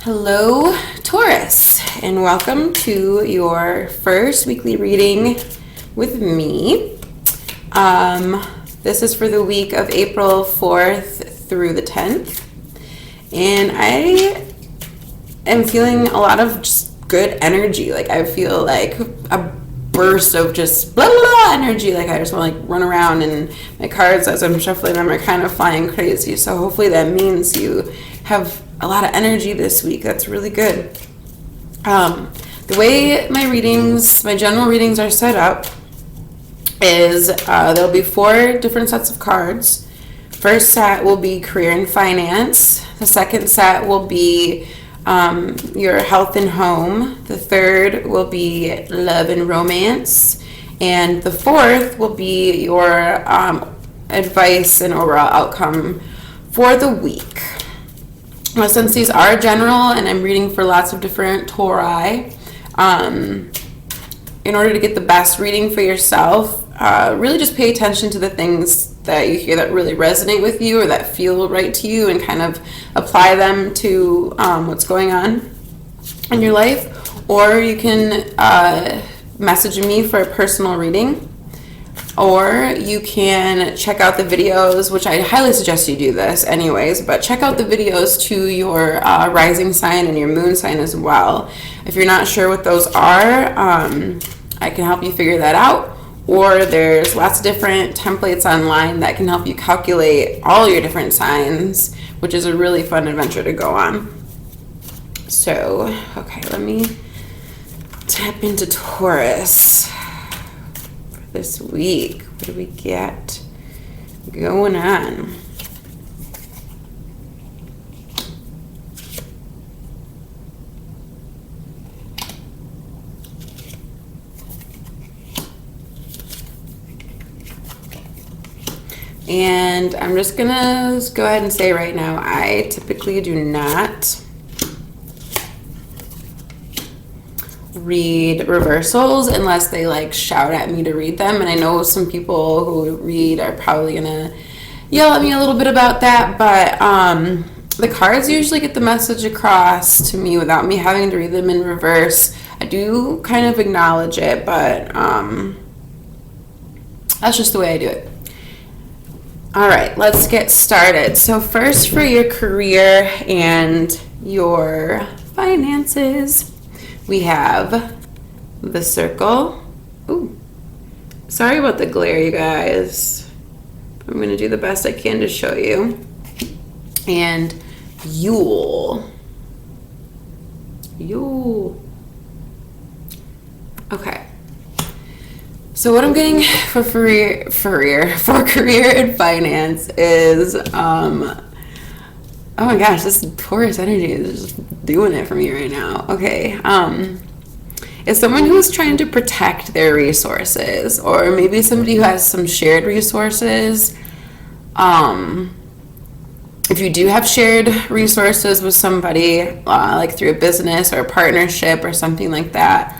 Hello, Taurus, and welcome to your first weekly reading with me. This is for the week of April 4th through the 10th, and I am feeling a lot of just good energy. Like, I feel like a burst of just blah, blah, blah energy. Like, I just want to run around, and my cards, as I'm shuffling them, are kind of flying crazy. So hopefully that means you have a lot of energy this week. That's really good. The way my general readings are set up is there'll be 4 different sets of cards. First set will be career and finance. The second set will be your health and home. The third will be love and romance. And the fourth will be your advice and overall outcome for the week. Well, since these are general and I'm reading for lots of different Tauri, in order to get the best reading for yourself, really just pay attention to the things that you hear that really resonate with you or that feel right to you, and kind of apply them to what's going on in your life. Or you can message me for a personal reading, or you can check out the videos, which I highly suggest you do this anyways, but check out the videos to your rising sign and your moon sign as well. If you're not sure what those are, I can help you figure that out. Or there's lots of different templates online that can help you calculate all your different signs, which is a really fun adventure to go on. So, okay, let me tap into Taurus for this week. What do we get going on? And I'm just gonna go ahead and say right now, I typically do not read reversals unless they shout at me to read them. And I know some people who read are probably gonna yell at me a little bit about that, but the cards usually get the message across to me without me having to read them in reverse. I do kind of acknowledge it, but that's just the way I do it. All right, let's get started. So first, for your career and your finances, we have the Circle. Ooh, sorry about the glare, you guys. I'm going to do the best I can to show you. And Yule. Okay. So what I'm getting for career and finance is, oh my gosh, this Taurus energy is just doing it for me right now. Okay, it's someone who's trying to protect their resources, or maybe somebody who has some shared resources. If you do have shared resources with somebody, like through a business or a partnership or something like that,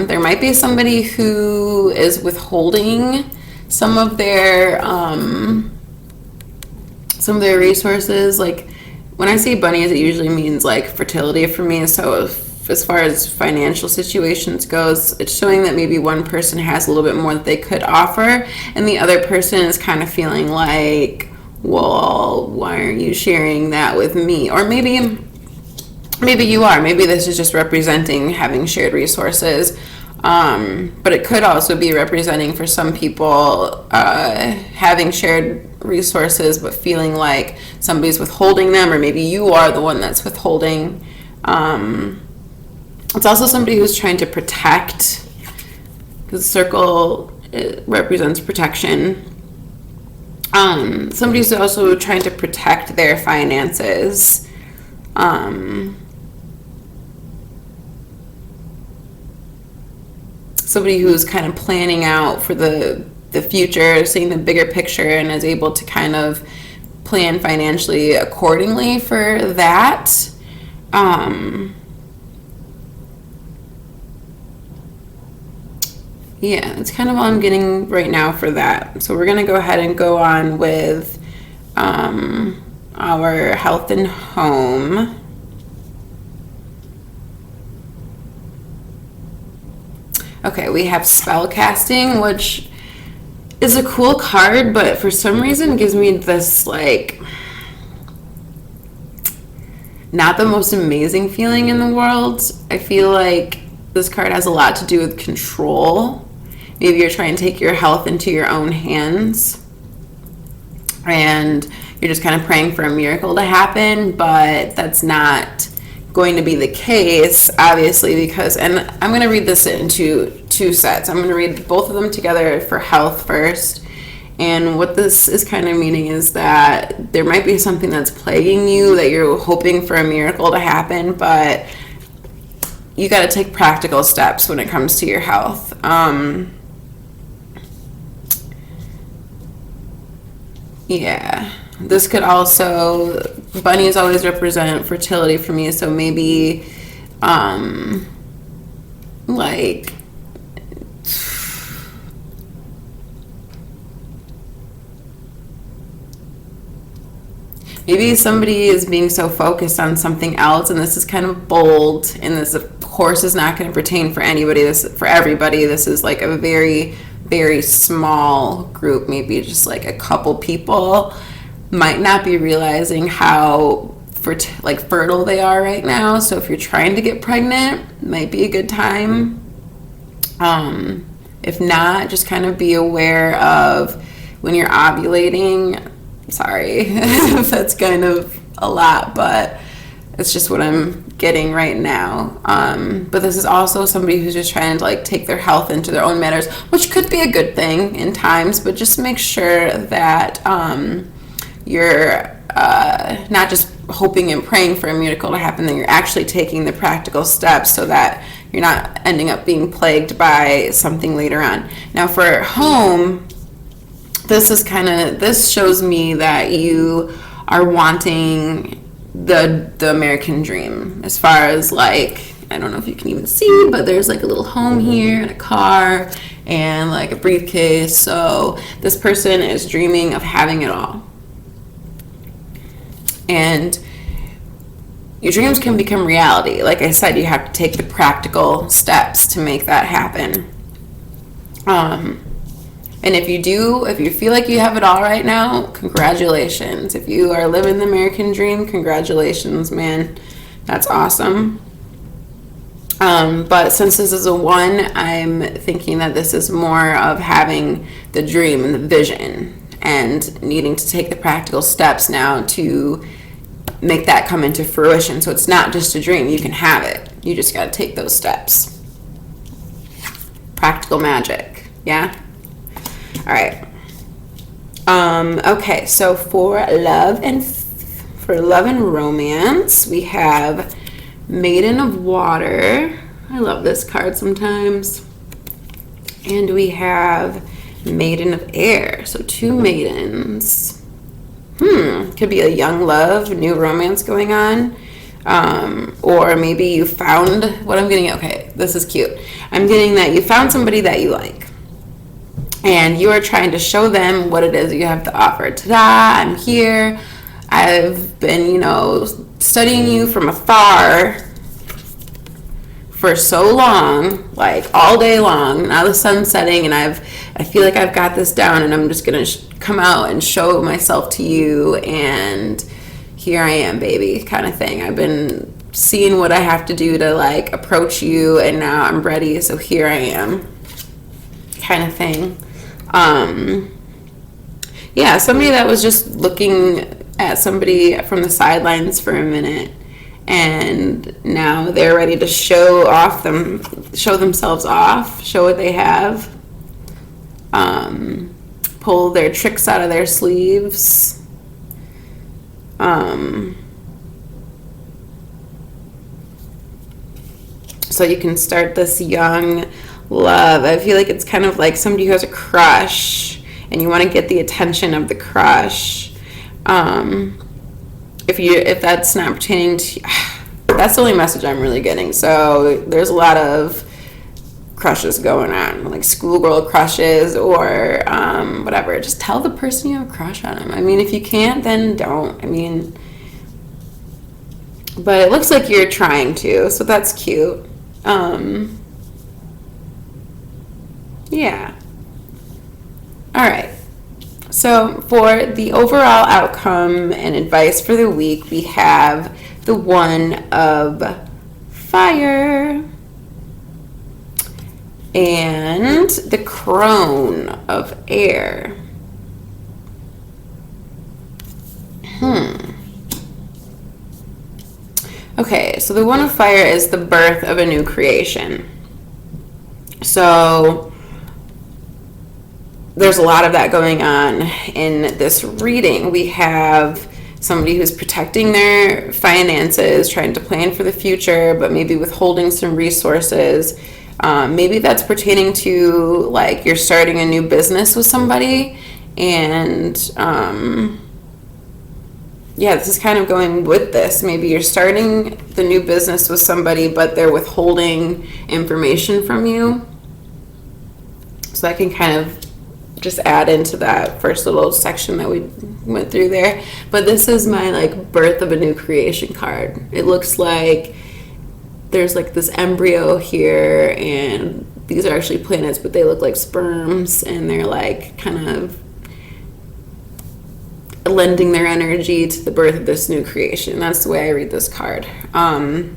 there might be somebody who is withholding some of their resources. Like, when I say bunnies, it usually means fertility for me. So as far as financial situations goes, it's showing that maybe one person has a little bit more that they could offer, and the other person is kind of feeling like, well, why aren't you sharing that with me? Or maybe you are. Maybe this is just representing having shared resources. But it could also be representing for some people having shared resources but feeling like somebody's withholding them, or maybe you are the one that's withholding. It's also somebody who's trying to protect, because the Circle, it represents protection. Somebody's also trying to protect their finances. Somebody who's kind of planning out for the future, seeing the bigger picture, and is able to kind of plan financially accordingly for that. Yeah, that's kind of all I'm getting right now for that. So we're going to go ahead and go on with our health and home. Okay, we have spell casting, which is a cool card, but for some reason gives me this, like, not the most amazing feeling in the world. I feel like this card has a lot to do with control. Maybe you're trying to take your health into your own hands, and you're just kind of praying for a miracle to happen, but that's not going to be the case, obviously, because, and I'm going to read this into two sets. I'm going to read both of them together for health first. And what this is kind of meaning is that there might be something that's plaguing you, that you're hoping for a miracle to happen, but you got to take practical steps when it comes to your health. Yeah, this could also, bunnies always represent fertility for me, so maybe like, maybe somebody is being so focused on something else, and this is kind of bold, and this of course is not going to pertain for anybody, this for everybody. This is like a very, very small group, maybe just like a couple people might not be realizing how fertile they are right now. So if you're trying to get pregnant, might be a good time. If not, just kind of be aware of when you're ovulating. Sorry if that's kind of a lot, but it's just what I'm getting right now. But this is also somebody who's just trying to like take their health into their own matters, which could be a good thing in times, but just make sure that you're not just hoping and praying for a miracle to happen, that you're actually taking the practical steps so that you're not ending up being plagued by something later on. Now for home, this shows me that you are wanting the American dream, as far as like, I don't know if you can even see, but there's like a little home here and a car and like a briefcase. So this person is dreaming of having it all. And your dreams can become reality. Like I said, you have to take the practical steps to make that happen. And if you feel like you have it all right now, congratulations. If you are living the American dream, congratulations, man. That's awesome. But since this is a 1, I'm thinking that this is more of having the dream and the vision and needing to take the practical steps now to make that come into fruition. So it's not just a dream. You can have it. You just got to take those steps. Practical magic. Yeah? All right. Okay, so for love and romance, we have Maiden of Water. I love this card sometimes. And we have Maiden of Air. So 2 maidens. Could be a young love, new romance going on. Or maybe you found, what I'm getting at, okay, this is cute. I'm getting that you found somebody that you like, and you are trying to show them what it is you have to offer. Ta-da, I'm here. I've been, studying you from afar for so long, like all day long. Now the sun's setting, and I feel like I've got this down, and I'm just gonna come out and show myself to you, and here I am, baby, kind of thing. I've been seeing what I have to do to like approach you, and now I'm ready, so here I am, kind of thing. Yeah, somebody that was just looking at somebody from the sidelines for a minute, and now they're ready to show themselves off, show what they have, pull their tricks out of their sleeves. So you can start this young love. I feel like it's kind of like somebody who has a crush, and you want to get the attention of the crush. If that's not pertaining to, that's the only message I'm really getting. So there's a lot of crushes going on, like schoolgirl crushes or whatever. Just tell the person you have a crush on them. I mean, if you can't, then don't. I mean, but it looks like you're trying to, so that's cute. Yeah. All right. So for the overall outcome and advice for the week, we have the one of fire and the crone of air. Okay, so the one of fire is the birth of a new creation. So there's a lot of that going on in this reading. We have somebody who's protecting their finances, trying to plan for the future, but maybe withholding some resources. Maybe that's pertaining to like you're starting a new business with somebody, and yeah, this is kind of going with this. Maybe you're starting the new business with somebody, but they're withholding information from you. So I can kind of just add into that first little section that we went through there. But this is my like birth of a new creation card. It looks like there's like this embryo here, and these are actually planets, but they look like sperms, and they're like kind of lending their energy to the birth of this new creation. That's the way I read this card. And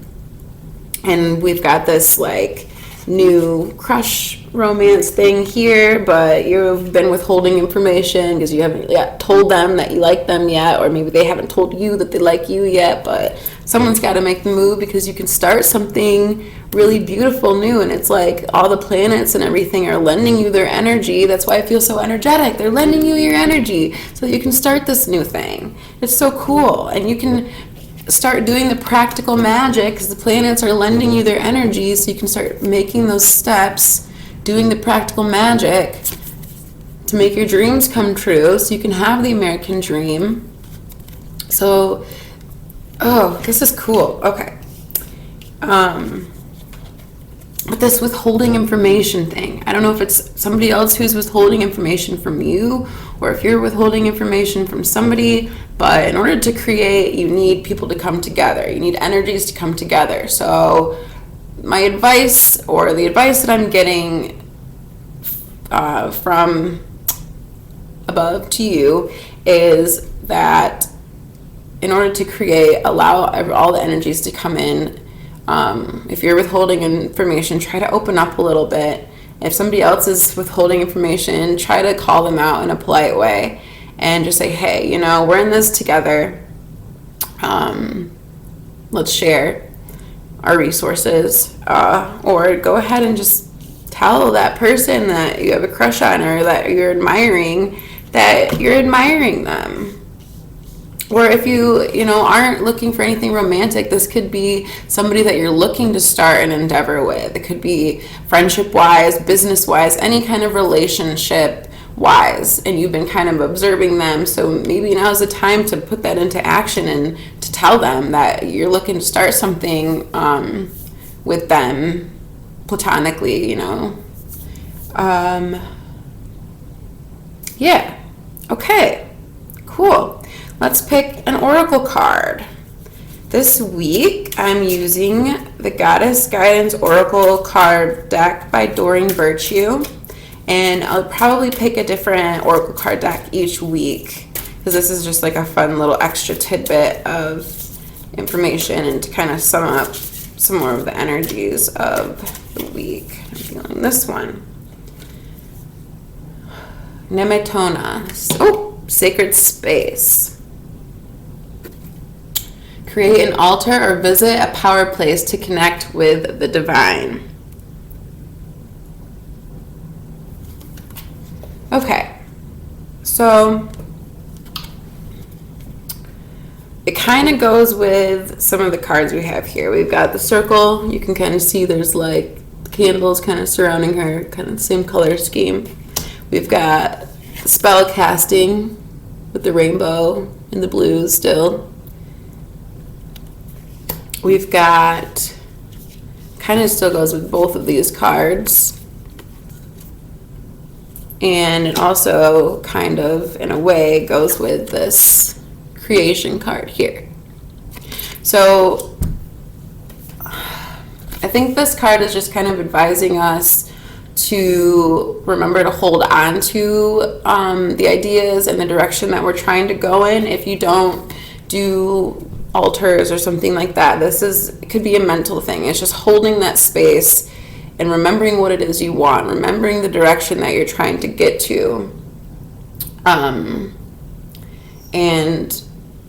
we've got this like new crush romance thing here, but you've been withholding information because you haven't yet told them that you like them yet, or maybe they haven't told you that they like you yet, but someone's got to make the move because you can start something really beautiful new, and it's like all the planets and everything are lending you their energy. That's why I feel so energetic. They're lending you your energy so that you can start this new thing. It's so cool, and you can start doing the practical magic because the planets are lending you their energy, so you can start making those steps, doing the practical magic to make your dreams come true, so you can have the American dream. So, oh, this is cool. Okay. But this withholding information thing, I don't know if it's somebody else who's withholding information from you, or if you're withholding information from somebody, but in order to create, you need people to come together. You need energies to come together. So my advice, or the advice that I'm getting from above to you, is that in order to create, allow all the energies to come in. If you're withholding information, try to open up a little bit. If somebody else is withholding information, try to call them out in a polite way and just say, hey, you know, we're in this together. Let's share our resources. Or go ahead and just tell that person that you have a crush on, or that you're admiring them. Or if you aren't looking for anything romantic, this could be somebody that you're looking to start an endeavor with. It could be friendship-wise, business-wise, any kind of relationship-wise, and you've been kind of observing them. So maybe now's the time to put that into action and to tell them that you're looking to start something with them platonically, Yeah. Okay. Cool. Let's pick an oracle card. This week, I'm using the Goddess Guidance Oracle card deck by Doreen Virtue, and I'll probably pick a different oracle card deck each week, because this is just like a fun little extra tidbit of information and to kind of sum up some more of the energies of the week. I'm feeling this one. Nemetona. Oh, sacred space. Create an altar or visit a power place to connect with the divine. Okay, so it kind of goes with some of the cards we have here. We've got the circle. You can kind of see there's like candles kind of surrounding her, kind of the same color scheme. We've got spell casting with the rainbow and the blues still. We've got, kind of still goes with both of these cards. And it also kind of, in a way, goes with this creation card here. So I think this card is just kind of advising us to remember to hold on to the ideas and the direction that we're trying to go in. If you don't do altars or something like that, it could be a mental thing. It's just holding that space and remembering what it is you want, remembering the direction that you're trying to get to, and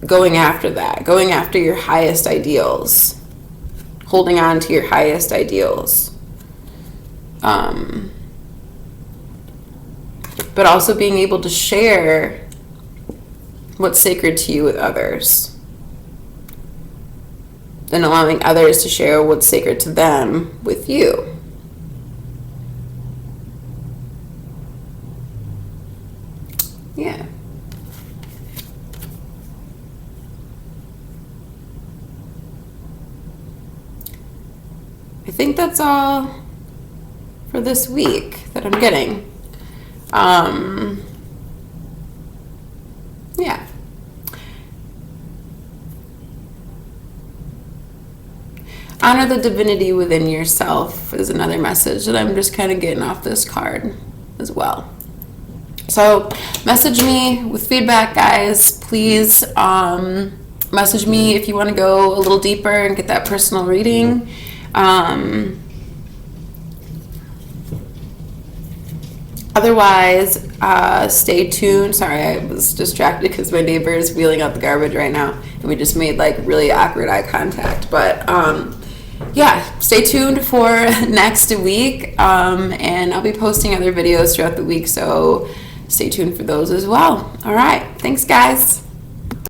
going after that, going after your highest ideals, holding on to your highest ideals. But also being able to share what's sacred to you with others, and allowing others to share what's sacred to them with you. Yeah. I think that's all for this week that I'm getting. Yeah. Honor the divinity within yourself is another message that I'm just kind of getting off this card as well. So message me with feedback, guys. Please message me if you want to go a little deeper and get that personal reading. Otherwise, stay tuned. Sorry, I was distracted because my neighbor is wheeling out the garbage right now, and we just made like really awkward eye contact. But yeah, stay tuned for next week, and I'll be posting other videos throughout the week, so stay tuned for those as well. All right, thanks, guys.